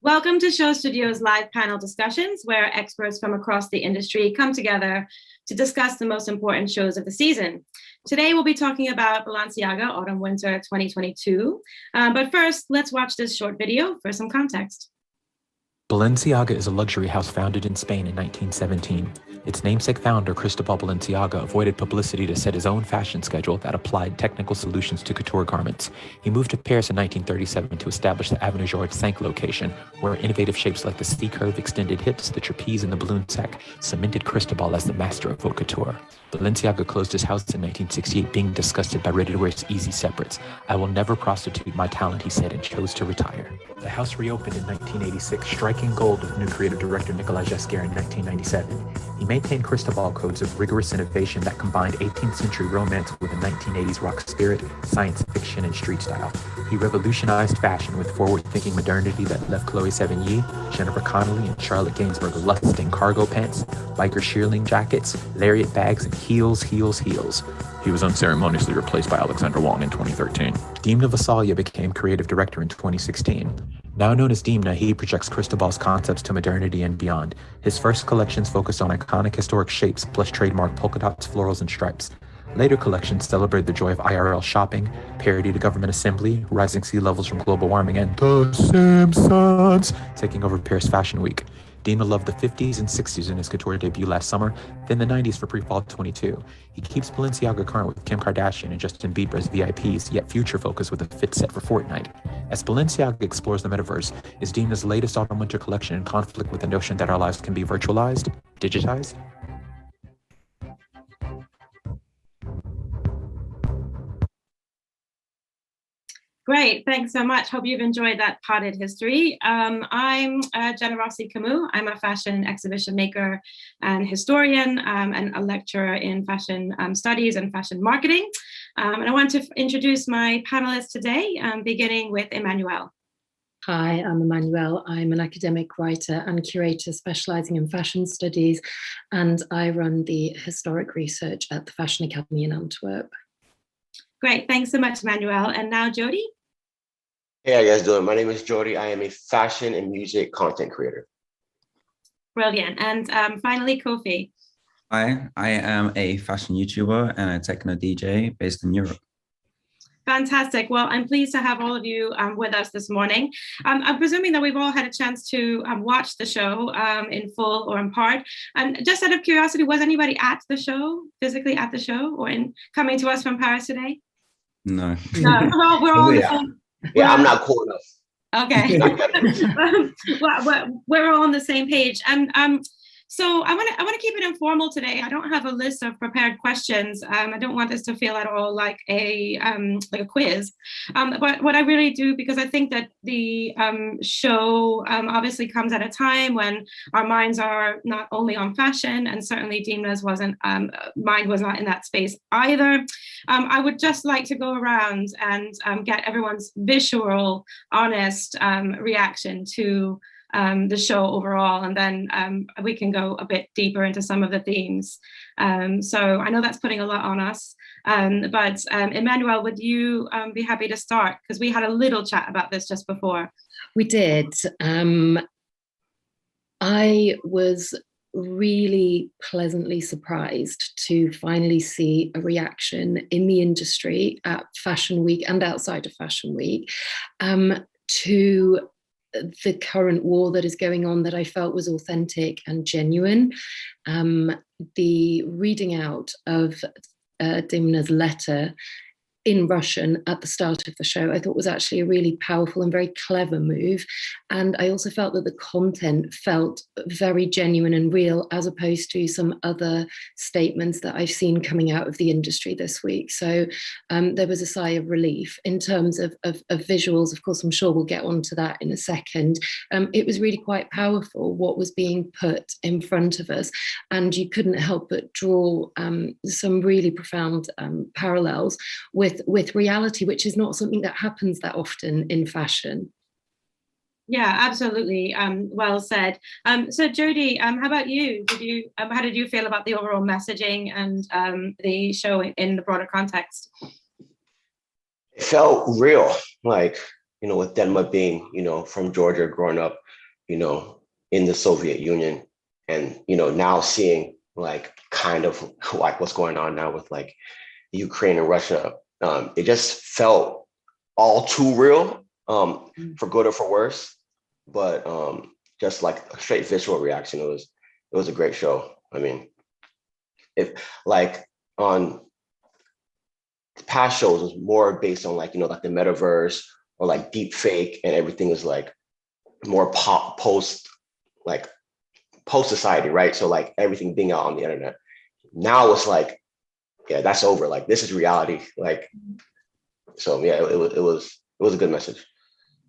Welcome to SHOWstudio's live panel discussions, where experts from across the industry come together to discuss the most important shows of the season. Today, we'll be talking about Balenciaga Autumn/Winter 2022. But first, let's watch this short video for some context. Balenciaga is a luxury house founded in Spain in 1917. Its namesake founder, Cristobal Balenciaga, avoided publicity to set his own fashion schedule that applied technical solutions to couture garments. He moved to Paris in 1937 to establish the Avenue Georges V location, where innovative shapes like the C-curve, extended hips, the trapeze, and the balloon sack cemented Cristobal as the master of haute couture. Balenciaga closed his house in 1968, being disgusted by ready-to-wear's easy separates. "I will never prostitute my talent," he said, and chose to retire. The house reopened in 1986, striking gold with new creative director Nicolas Ghesquière in 1997. He maintained Cristobal codes of rigorous innovation that combined 18th century romance with a 1980s rock spirit, science fiction, and street style. He revolutionized fashion with forward-thinking modernity that left Chloe Sevigny, Jennifer Connelly, and Charlotte Gainsbourg lusting cargo pants, biker shearling jackets, lariat bags, and heels. He was unceremoniously replaced by Alexander Wang in 2013. Demna Vasalia became creative director in 2016. Now known as Demna, he projects Cristobal's concepts to modernity and beyond. His first collections focused on iconic historic shapes, plus trademark polka dots, florals, and stripes. Later collections celebrate the joy of IRL shopping, parody to government assembly, rising sea levels from global warming, and The Simpsons taking over Paris Fashion Week. Demna loved the 50s and 60s in his couture debut last summer, then the 90s for pre-fall 22. He keeps Balenciaga current with Kim Kardashian and Justin Bieber as VIPs, yet future-focused with a fit set for Fortnite. As Balenciaga explores the metaverse, is Demna's latest autumn-winter collection in conflict with the notion that our lives can be virtualized, digitized? Great, thanks so much. Hope you've enjoyed that potted history. I'm Jenna Rossi-Camus. I'm a fashion exhibition maker and historian and a lecturer in fashion studies and fashion marketing. And I want to introduce my panelists today, beginning with Emmanuelle. Hi, I'm Emmanuelle. I'm an academic writer and curator specializing in fashion studies, and I run the historic research at the Fashion Academy in Antwerp. Great, thanks so much, Emmanuelle. And now Jody. Hey, how you guys doing? My name is Jody. I am a fashion and music content creator. Brilliant. And finally, Kofi. Hi, I am a fashion YouTuber and a techno DJ based in Europe. Fantastic. Well, I'm pleased to have all of you with us this morning. I'm presuming that we've all had a chance to watch the show in full or in part. And just out of curiosity, was anybody at the show, physically at the show, or coming to us from Paris today? No. No, we're all on the same. Yeah, I'm not cool enough. Okay. We're all on the same page. And so I want to keep it informal today. I don't have a list of prepared questions. I don't want this to feel at all like a quiz. But what I really do, because I think that the show obviously comes at a time when our minds are not only on fashion, and certainly Demna's mind was not in that space either. I would just like to go around and get everyone's visual, honest reaction to the show overall, and then we can go a bit deeper into some of the themes. So I know that's putting a lot on us, but Emmanuelle, would you be happy to start? Because we had a little chat about this just before. We did. I was really pleasantly surprised to finally see a reaction in the industry at Fashion Week and outside of Fashion Week to the current war that is going on, that I felt was authentic and genuine. The reading out of Demna's letter in Russian at the start of the show, I thought was actually a really powerful and very clever move. And I also felt that the content felt very genuine and real, as opposed to some other statements that I've seen coming out of the industry this week. So there was a sigh of relief. In terms of visuals, of course, I'm sure we'll get onto that in a second. It was really quite powerful what was being put in front of us. And you couldn't help but draw some really profound parallels with reality, which is not something that happens that often in fashion. Yeah, absolutely. Well said. So Jody, how about you? How did you feel about the overall messaging and the show in the broader context? It felt real. Like with Demna being, from Georgia, growing up, in the Soviet Union, and, now seeing like kind of like what's going on now with like Ukraine and Russia, it just felt all too real, for good or for worse. But just like a straight visual reaction, it was a great show. I mean, if like on past shows was more based on like, like the metaverse or like deep fake, and everything is like more post society, right? So like everything being out on the internet. Now it's like, yeah, that's over. Like this is reality. Like, so yeah, it was a good message.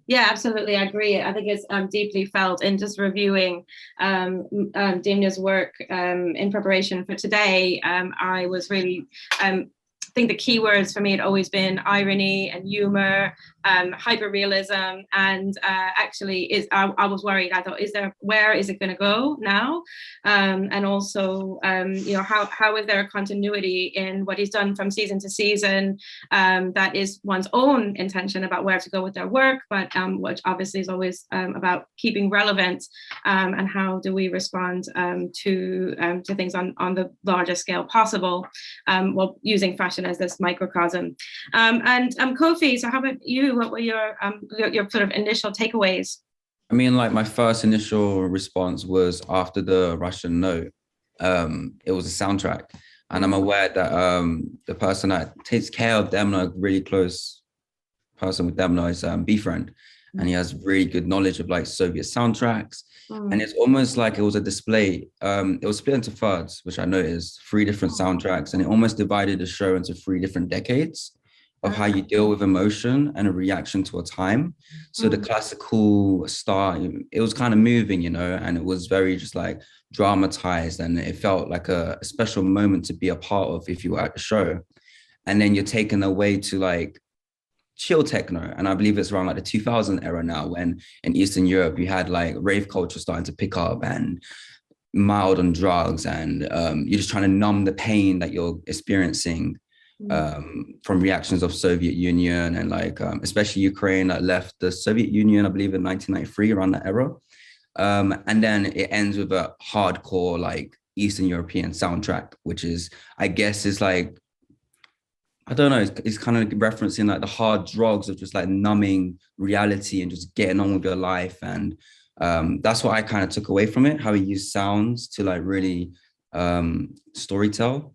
Yeah, absolutely. I agree. I think it's deeply felt in just reviewing Demna's work in preparation for today. I was really, I think the key words for me had always been irony and humor, hyperrealism, and actually I was worried. I thought, where is it going to go now? And also, how is there a continuity in what he's done from season to season? That is one's own intention about where to go with their work, but which obviously is always about keeping relevant, and how do we respond to things on the largest scale possible, while using fashion as this microcosm. And Kofi, so how about you? What were your sort of initial takeaways? I mean, like my first initial response was after the Russian note. It was a soundtrack, and I'm aware that the person that takes care of Demna, a really close person with Demna, is Befriend, and he has really good knowledge of like Soviet soundtracks. And it's almost like it was a display. It was split into thirds, which I noticed, 3 different soundtracks, and it almost divided the show into 3 different decades of how you deal with emotion and a reaction to a time. So the classical start, it was kind of moving, and it was very just like dramatized, and it felt like a special moment to be a part of if you were at the show. And then you're taken away to like chill techno, and I believe it's around like the 2000 era now, when in Eastern Europe you had like rave culture starting to pick up and mild on drugs, and you're just trying to numb the pain that you're experiencing from reactions of Soviet Union, and like especially Ukraine that left the Soviet Union, I believe in 1993, around that era. And then it ends with a hardcore like Eastern European soundtrack, which is, I guess, is like, I don't know, it's kind of referencing like the hard drugs of just like numbing reality and just getting on with your life. And that's what I kind of took away from it, how he used sounds to like really storytell.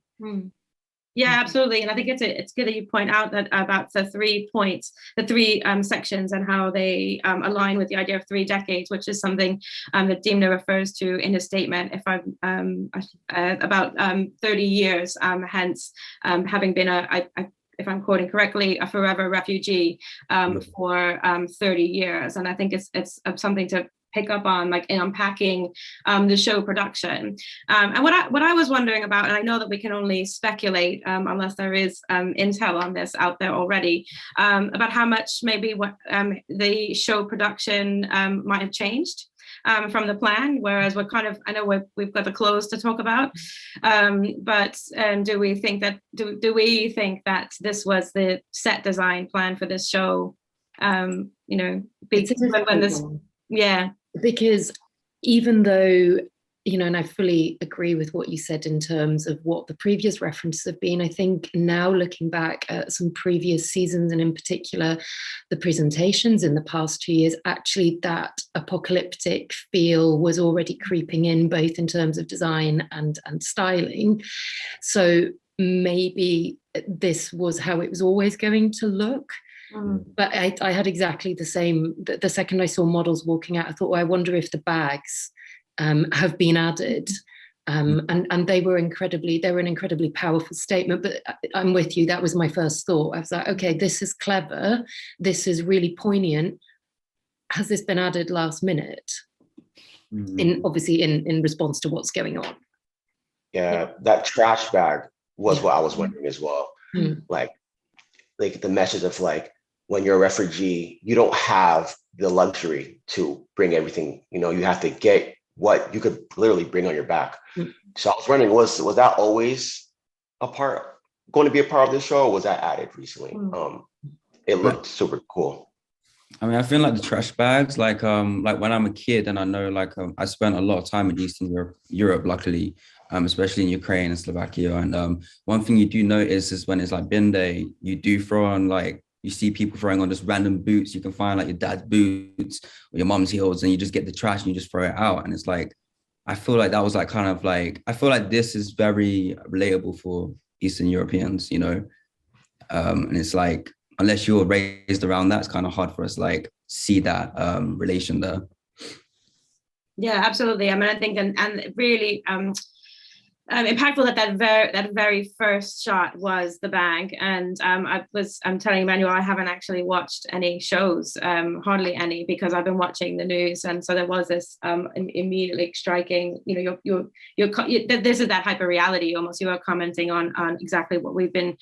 Yeah, absolutely. And I think it's good that you point out that about the 3 points, the 3 sections, and how they align with the idea of 3 decades, which is something that Demna refers to in his statement, if I'm about 30 years, hence having been if I'm quoting correctly, a forever refugee for 30 years. And I think it's something to pick up on, like in unpacking the show production. And what I was wondering about, and I know that we can only speculate unless there is intel on this out there already, about how much maybe what the show production might have changed from the plan, whereas we're kind of, I know we've got the close to talk about, but do we think that this was the set design plan for this show? When this, yeah. Because even though, and I fully agree with what you said in terms of what the previous references have been, I think now looking back at some previous seasons, and in particular the presentations in the past 2 years, actually that apocalyptic feel was already creeping in, both in terms of design and styling. So maybe this was how it was always going to look. But I had exactly the same. The second I saw models walking out, I thought, I wonder if the bags have been added. And they were an incredibly powerful statement. But I'm with you. That was my first thought. I was like, okay, this is clever. This is really poignant. Has this been added last minute? Obviously in response to what's going on. Yeah, that trash bag was what I was wondering as well. Like the message of like, when you're a refugee, you don't have the luxury to bring everything, you have to get what you could literally bring on your back. So I was wondering, was that always going to be a part of the show, or was that added recently? It looked super cool. I mean, I feel like the trash bags, like when I'm a kid and I know I spent a lot of time in Eastern Europe, luckily, especially in Ukraine and Slovakia. And one thing you do notice is when it's like bin day, you do throw on you see people throwing on just random boots. You can find like your dad's boots or your mom's heels, and you just get the trash and you just throw it out. And it's like, I feel like that was like kind of like, I feel like this is very relatable for Eastern Europeans, you know? And it's like, unless you were raised around that, it's kind of hard for us like see that relation there. Yeah, absolutely. I mean, I think and really impactful that very first shot was the bag. And I'm telling Emmanuelle, I haven't actually watched any shows, hardly any, because I've been watching the news. And so there was this immediately striking, you know, this is that hyper reality almost. You are commenting on exactly what we've been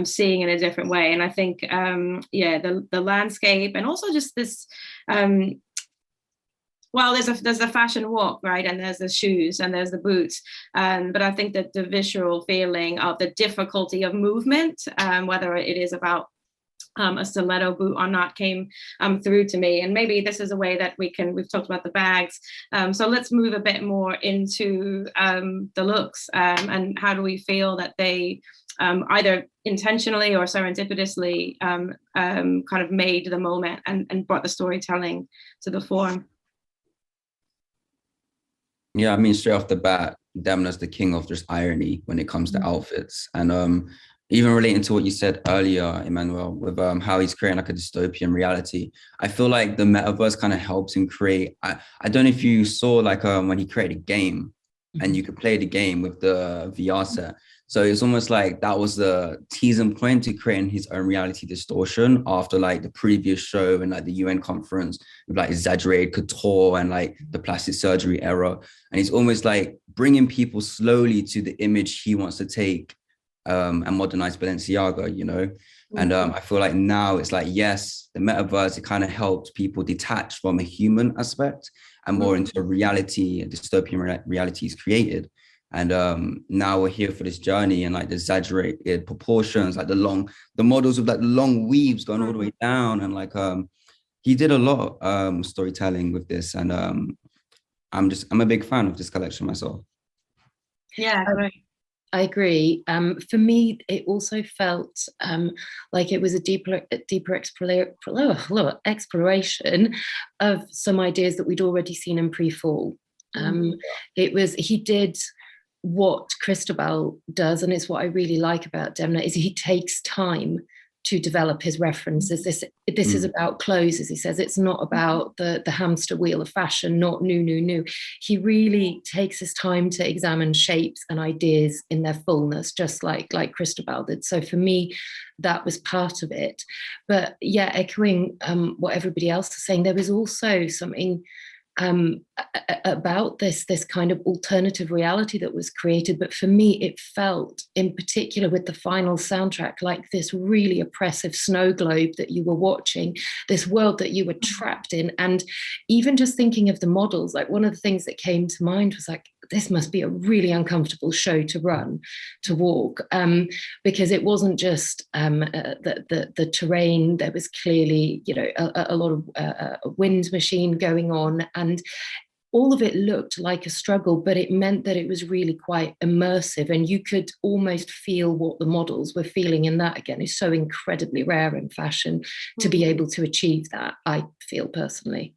seeing in a different way. And I think, the landscape and also just this, well, there's a fashion walk, right? And there's the shoes and there's the boots. But I think that the visual feeling of the difficulty of movement, whether it is about a stiletto boot or not, came through to me. And maybe this is a way that we've talked about the bags. So let's move a bit more into the looks and how do we feel that they either intentionally or serendipitously kind of made the moment and brought the storytelling to the fore. Yeah, I mean, straight off the bat, Demna's the king of just irony when it comes to outfits. And even relating to what you said earlier, Emmanuelle, with how he's creating like a dystopian reality, I feel like the metaverse kind of helps him create. I don't know if you saw when he created a game and you could play the game with the VR set. So it's almost like that was the teasing point to creating his own reality distortion after like the previous show and like the UN conference with like exaggerated couture and like the plastic surgery era. And he's almost like bringing people slowly to the image he wants to take and modernize Balenciaga, you know? And I feel like now it's like, yes, the metaverse, it kind of helps people detach from a human aspect and more into a reality, a dystopian reality is created. And now we're here for this journey and like the exaggerated proportions, like the models with like the long weaves going all the way down. And like, he did a lot of storytelling with this. And I'm a big fan of this collection myself. Yeah, great. I agree. For me, it also felt like it was a deeper exploration of some ideas that we'd already seen in pre-fall. He did what Cristobal does, and it's what I really like about Demna, is he takes time to develop his references. This is about clothes, as he says. It's not about the hamster wheel of fashion, not new. He really takes his time to examine shapes and ideas in their fullness, just like Cristobal did. So for me, that was part of it. But yeah, echoing what everybody else is saying, there was also something about this kind of alternative reality that was created. But for me, it felt, in particular with the final soundtrack, like this really oppressive snow globe that you were watching, this world that you were trapped in. And even just thinking of the models, like one of the things that came to mind was like, this must be a really uncomfortable show to walk, because it wasn't just the terrain. There was clearly, a lot of wind machine going on, and all of it looked like a struggle, but it meant that it was really quite immersive, and you could almost feel what the models were feeling. And that, again, is so incredibly rare in fashion to be able to achieve that, I feel personally.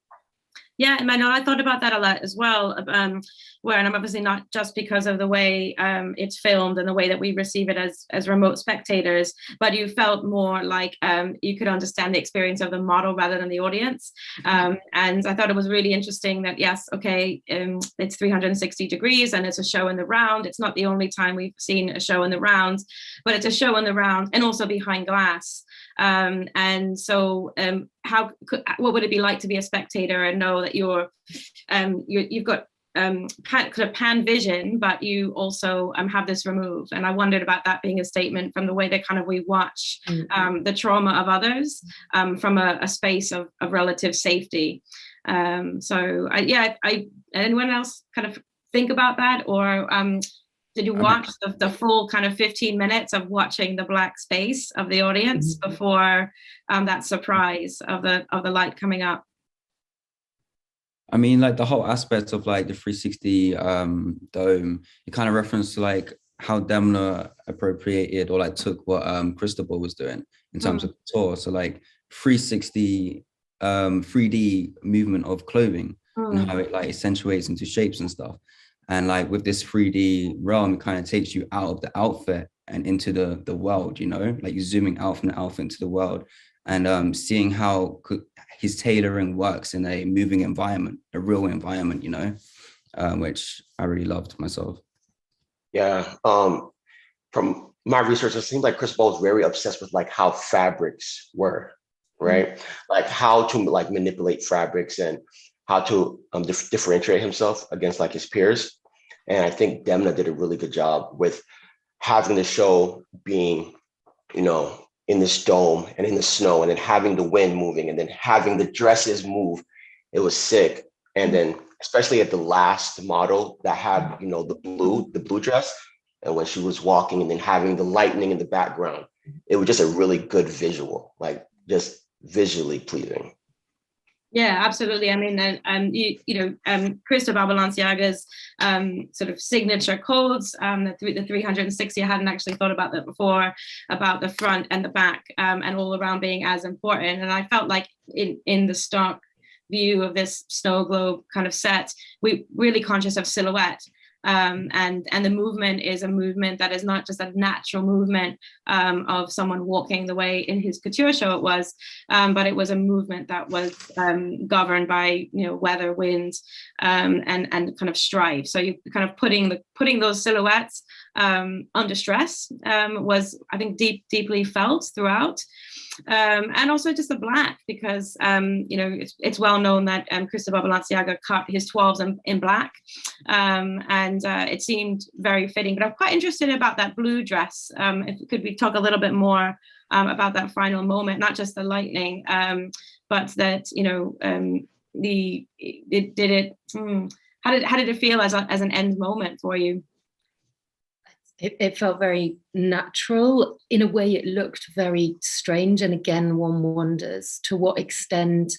Yeah, Emmanuelle, I thought about that a lot as well, and I'm obviously not just because of the way it's filmed and the way that we receive it as remote spectators, but you felt more like you could understand the experience of the model rather than the audience. And I thought it was really interesting that, yes, okay, it's 360 degrees and it's a show in the round. It's not the only time we've seen a show in the round, but it's a show in the round and also behind glass. And so what would it be like to be a spectator and know that you've got kind of pan vision, but you also have this remove? And I wondered about that being a statement from the way that kind of we watch the trauma of others from a space of relative safety. Anyone else kind of think about that, or did you watch the full kind of 15 minutes of watching the black space of the audience before that surprise of the light coming up? I mean, like the whole aspect of like the 360 dome, it kind of referenced to like how Demna appropriated or like took what Cristobal was doing in terms of tour. So like 360 3D movement of clothing and how it like accentuates into shapes and stuff. And like with this 3D realm, it kind of takes you out of the outfit and into the world, you know, like you're zooming out from the outfit into the world and seeing how his tailoring works in a moving environment, a real environment, you know, which I really loved myself. Yeah. From my research, it seems like Cristobal was very obsessed with like how fabrics were, right? Like how to like manipulate fabrics and how to differentiate himself against like his peers. And I think Demna did a really good job with having the show being, you know, in this dome and in the snow, and then having the wind moving, and then having the dresses move. It was sick. And then especially at the last model that had, you know, the blue dress, and when she was walking and then having the lightning in the background, it was just a really good visual, like just visually pleasing. Yeah, absolutely. I mean, Cristobal Balenciaga's sort of signature codes, the 360, I hadn't actually thought about that before, about the front and the back and all around being as important. And I felt like in the stock view of this snow globe kind of set, we really conscious of silhouette. And the movement is a movement that is not just a natural movement of someone walking the way in his couture show it was, but it was a movement that was governed by, you know, weather, wind, and kind of strife. So you kind of putting those silhouettes under stress was, I think, deeply felt throughout. And also just the black, because you know, it's well known that Cristobal Balenciaga cut his 12s in black, and it seemed very fitting. But I'm quite interested about that blue dress. Could we talk a little bit more about that final moment, not just the lightning, but that, you know, how did it feel as an end moment for you? It felt very natural. In a way, it looked very strange. And again, one wonders to what extent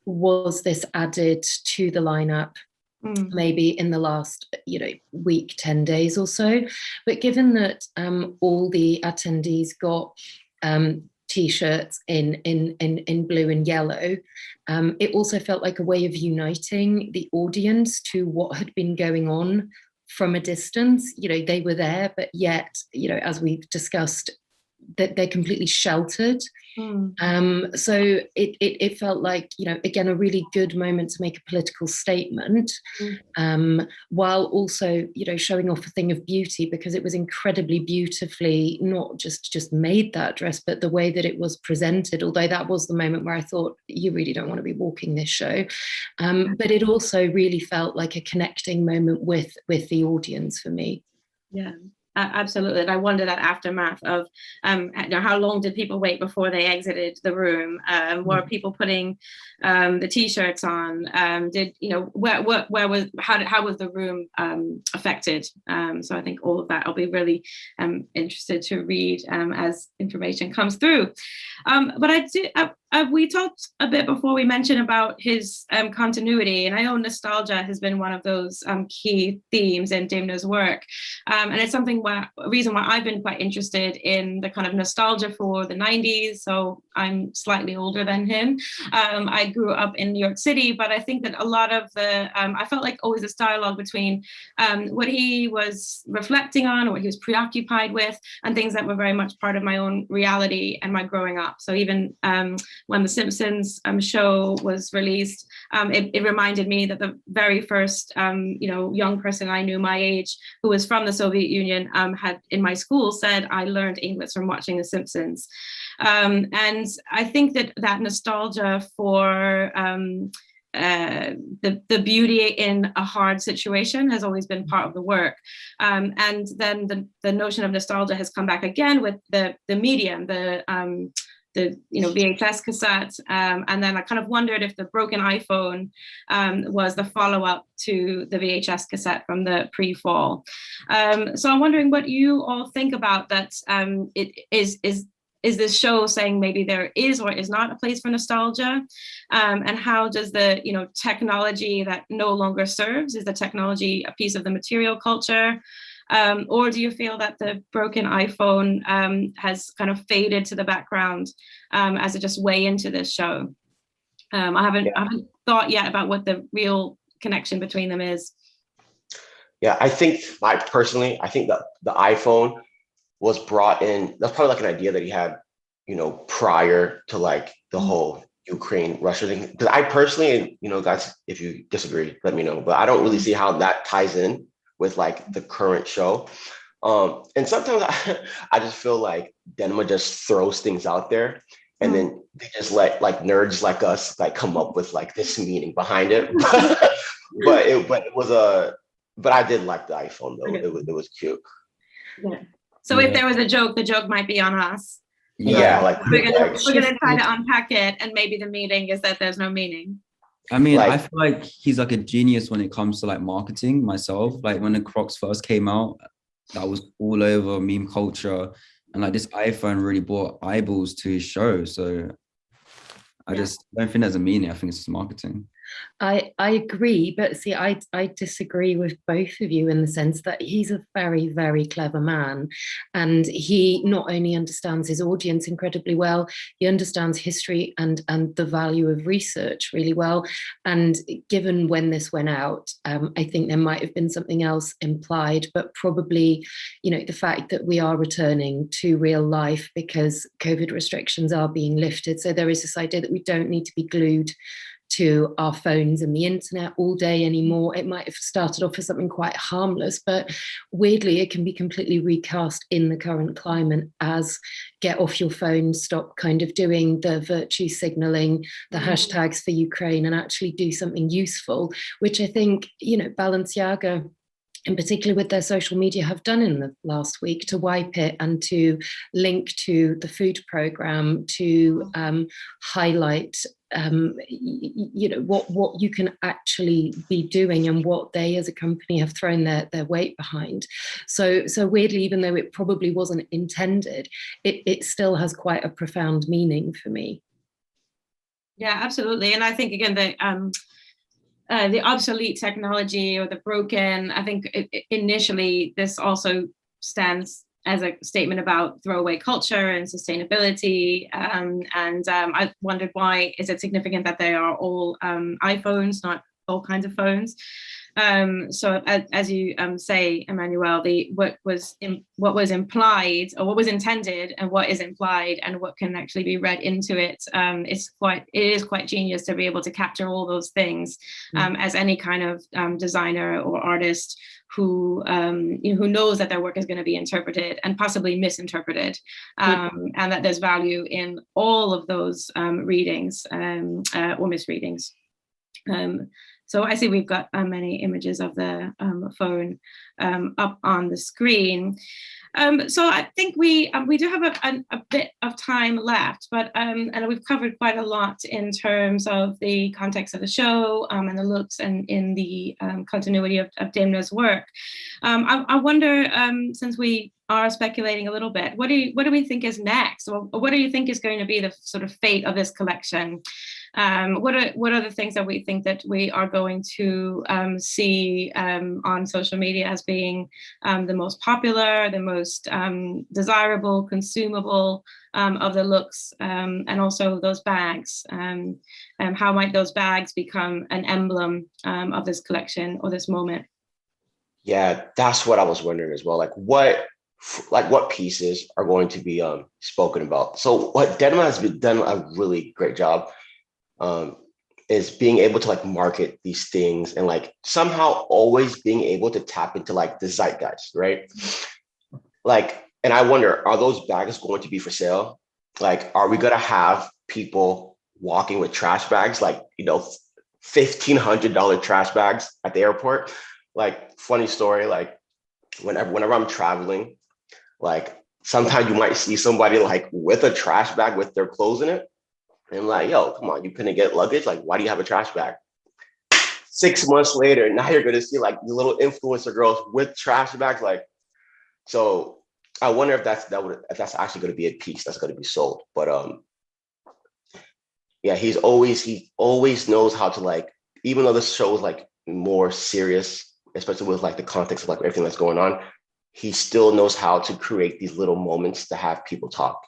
was this added to the lineup, maybe in the last, you know, week, 10 days or so. But given that all the attendees got T-shirts in blue and yellow, it also felt like a way of uniting the audience to what had been going on from a distance. You know, they were there, but yet, you know, as we've discussed, that they're completely sheltered. So it felt like, you know, again, a really good moment to make a political statement, while also, you know, showing off a thing of beauty, because it was incredibly beautifully not just made, that dress, but the way that it was presented. Although that was the moment where I thought, you really don't want to be walking this show, but it also really felt like a connecting moment with the audience for me. Yeah. Absolutely. And I wonder that aftermath of you know, how long did people wait before they exited the room? Were people putting the T-shirts on? Did, you know, how was the room affected? So I think all of that I'll be really interested to read as information comes through. But we talked a bit before we mentioned about his continuity, and I know nostalgia has been one of those key themes in Demna's work, and it's a reason why I've been quite interested in the kind of nostalgia for the 90s. So I'm slightly older than him. I grew up in New York City, but I think that a lot of I felt like always this dialogue between what he was reflecting on, or what he was preoccupied with, and things that were very much part of my own reality and my growing up. So even when the Simpsons show was released, it reminded me that the very first you know, young person I knew my age who was from the Soviet Union had in my school said, I learned English from watching the Simpsons. And I think that nostalgia for the beauty in a hard situation has always been part of the work. And then the notion of nostalgia has come back again with the medium, VHS cassette, and then I kind of wondered if the broken iPhone was the follow-up to the VHS cassette from the pre-fall. So I'm wondering what you all think about that. Is this show saying maybe there is or is not a place for nostalgia? And how does the technology that no longer serves, is the technology a piece of the material culture? Or do you feel that the broken iPhone has kind of faded to the background as it just way into this show? I haven't thought yet about what the real connection between them is. Yeah, I think that the iPhone was brought in. That's probably like an idea that he had, prior to like the whole Ukraine-Russia thing. Because I personally, guys, if you disagree, let me know. But I don't really see how that ties in with like the current show. And sometimes I just feel like Demna just throws things out there and then they just let like nerds like us like come up with like this meaning behind it. But I did like the iPhone though. It was cute. Yeah. So if there was a joke, the joke might be on us. Yeah, we're gonna try to unpack it, and maybe the meaning is that there's no meaning. I mean, I feel like he's like a genius when it comes to like marketing myself. Like when the Crocs first came out, that was all over meme culture. And like this iPhone really brought eyeballs to his show. So I just don't think there's a meaning. I think it's just marketing. I agree, but see, I disagree with both of you in the sense that he's a very, very clever man, and he not only understands his audience incredibly well, he understands history and the value of research really well. And given when this went out, I think there might have been something else implied, but probably, the fact that we are returning to real life because COVID restrictions are being lifted. So there is this idea that we don't need to be glued to our phones and the internet all day anymore. It might have started off as something quite harmless, but weirdly, it can be completely recast in the current climate as get off your phone, stop kind of doing the virtue signaling, the hashtags for Ukraine, and actually do something useful, which I think, Balenciaga, in particular with their social media, have done in the last week to wipe it and to link to the food program, to highlight what you can actually be doing and what they as a company have thrown their weight behind. So weirdly, even though it probably wasn't intended, it still has quite a profound meaning for me. Yeah, absolutely. And I think again the obsolete technology or the broken, I think initially this also stands as a statement about throwaway culture and sustainability. I wondered, why is it significant that they are all iPhones, not all kinds of phones? So as you say, Emmanuelle, what was implied, or what was intended, and what is implied, and what can actually be read into it, it is quite genius to be able to capture all those things, as any kind of designer or artist who knows that their work is going to be interpreted and possibly misinterpreted, and that there's value in all of those readings or misreadings. So I see we've got many images of the phone up on the screen. So I think we do have a bit of time left, but and we've covered quite a lot in terms of the context of the show and the looks and in the continuity of Demna's work. I wonder, since we are speculating a little bit, what do we think is next, or what do you think is going to be the sort of fate of this collection? What are the things that we think that we are going to see on social media as being the most popular, the most desirable, consumable of the looks, and also those bags? How might those bags become an emblem of this collection or this moment? Yeah, that's what I was wondering as well. What pieces are going to be spoken about? So what Demna has done a really great job is being able to like market these things and like somehow always being able to tap into like the zeitgeist, right? Like, and I wonder, are those bags going to be for sale? Like, are we gonna have people walking with trash bags, like, $1,500 trash bags at the airport? Like, funny story, like whenever I'm traveling, like sometimes you might see somebody like with a trash bag with their clothes in it. And like, yo, come on, you couldn't get luggage? Like, why do you have a trash bag? 6 months later, now you're going to see like the little influencer girls with trash bags. Like, so I wonder if that's actually going to be a piece that's going to be sold. But yeah, he always knows how to, like, even though this show is like more serious, especially with like the context of like everything that's going on, he still knows how to create these little moments to have people talk.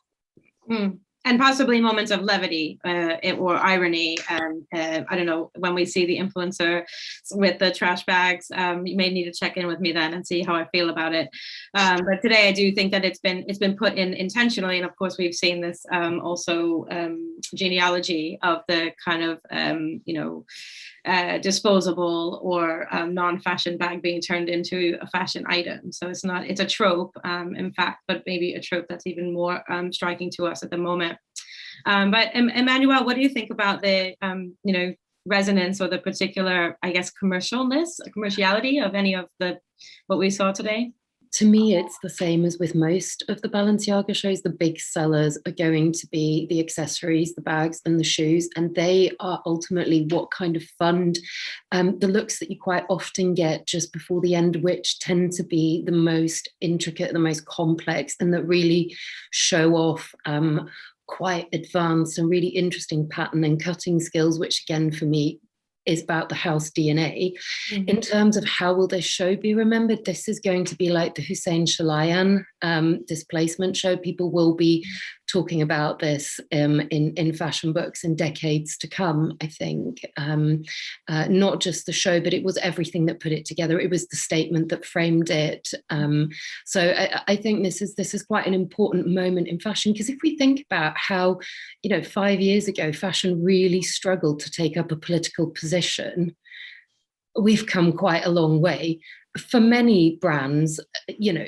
And possibly moments of levity or irony. I don't know, when we see the influencer with the trash bags, you may need to check in with me then and see how I feel about it. But today I do think that it's been put in intentionally. And of course, we've seen this also genealogy of the kind of, disposable or non-fashion bag being turned into a fashion item. So it's a trope, in fact, but maybe a trope that's even more striking to us at the moment. But Emmanuelle, what do you think about the resonance or the particular, I guess, commerciality of any of what we saw today? To me, it's the same as with most of the Balenciaga shows. The big sellers are going to be the accessories, the bags, and the shoes, and they are ultimately what kind of fund the looks that you quite often get just before the end, which tend to be the most intricate, the most complex, and that really show off quite advanced and really interesting pattern and cutting skills, which again, for me, is about the house DNA. Mm-hmm. In terms of how will this show be remembered, this is going to be like the Hussein Chalayan displacement show. People will be talking about this in fashion books in decades to come, I think. Not just the show, but it was everything that put it together. It was the statement that framed it. So I think this is quite an important moment in fashion, because if we think about how, 5 years ago, fashion really struggled to take up a political position, we've come quite a long way. For many brands,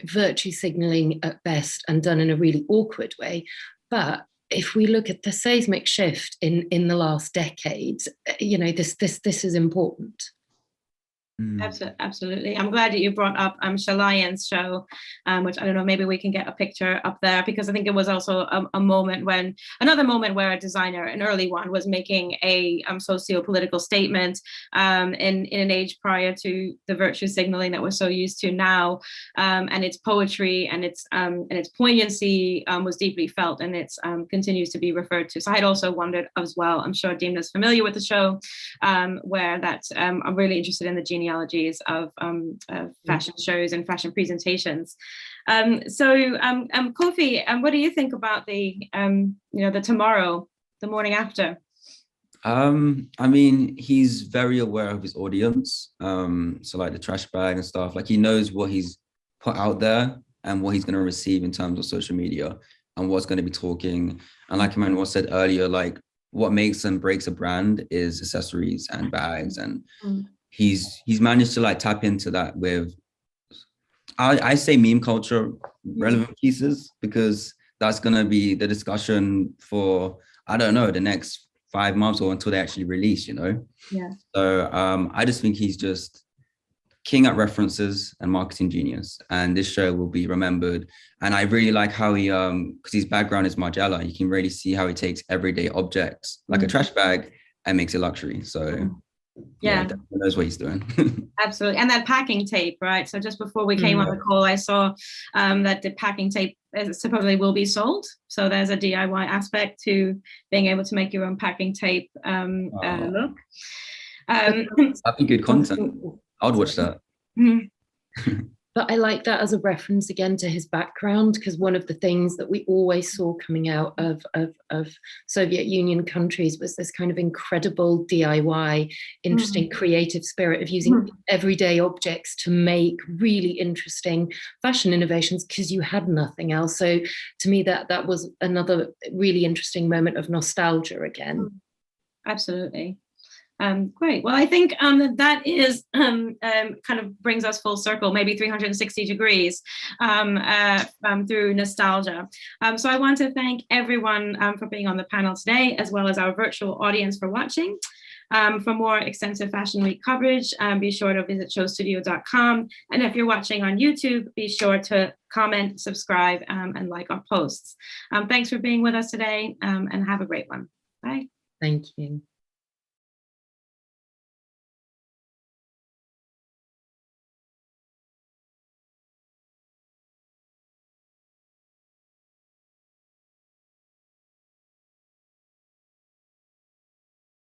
virtue signaling at best and done in a really awkward way. But if we look at the seismic shift in the last decade, this is important. Absolutely. I'm glad that you brought up Shalayan's show, which I don't know, maybe we can get a picture up there, because I think it was also another moment where a designer, an early one, was making a socio-political statement in an age prior to the virtue signaling that we're so used to now, and its poetry and its poignancy was deeply felt, and it continues to be referred to. So I'd also wondered as well, I'm sure Demna's familiar with the show, where I'm really interested in the genealogies of fashion shows and fashion presentations. Kofi, what do you think about the tomorrow, the morning after? I mean, he's very aware of his audience. So like the trash bag and stuff, like he knows what he's put out there and what he's going to receive in terms of social media and what's going to be talking. And like Emmanuelle said earlier, like what makes and breaks a brand is accessories and bags, and he's managed to like tap into that with, I say, meme culture relevant pieces, because that's going to be the discussion for, I don't know, the next 5 months or until they actually release, Yeah. So I just think he's just king at references and marketing genius, and this show will be remembered. And I really like how he, because his background is Margiela, you can really see how he takes everyday objects like a trash bag and makes it luxury. So yeah, knows what he's doing. Absolutely. And that packing tape, right? So just before we came on the call, I saw that the packing tape supposedly will be sold. So there's a DIY aspect to being able to make your own packing tape look. That'd be good content. I'd watch that. But I like that as a reference again to his background, because one of the things that we always saw coming out of Soviet Union countries was this kind of incredible DIY, interesting creative spirit of using everyday objects to make really interesting fashion innovations, because you had nothing else. So to me, that was another really interesting moment of nostalgia again. Absolutely. Great. Well, I think that is kind of brings us full circle, maybe 360 degrees through nostalgia. So I want to thank everyone for being on the panel today, as well as our virtual audience for watching. For more extensive Fashion Week coverage, be sure to visit SHOWstudio.com. And if you're watching on YouTube, be sure to comment, subscribe, and like our posts. Thanks for being with us today, and have a great one. Bye. Thank you.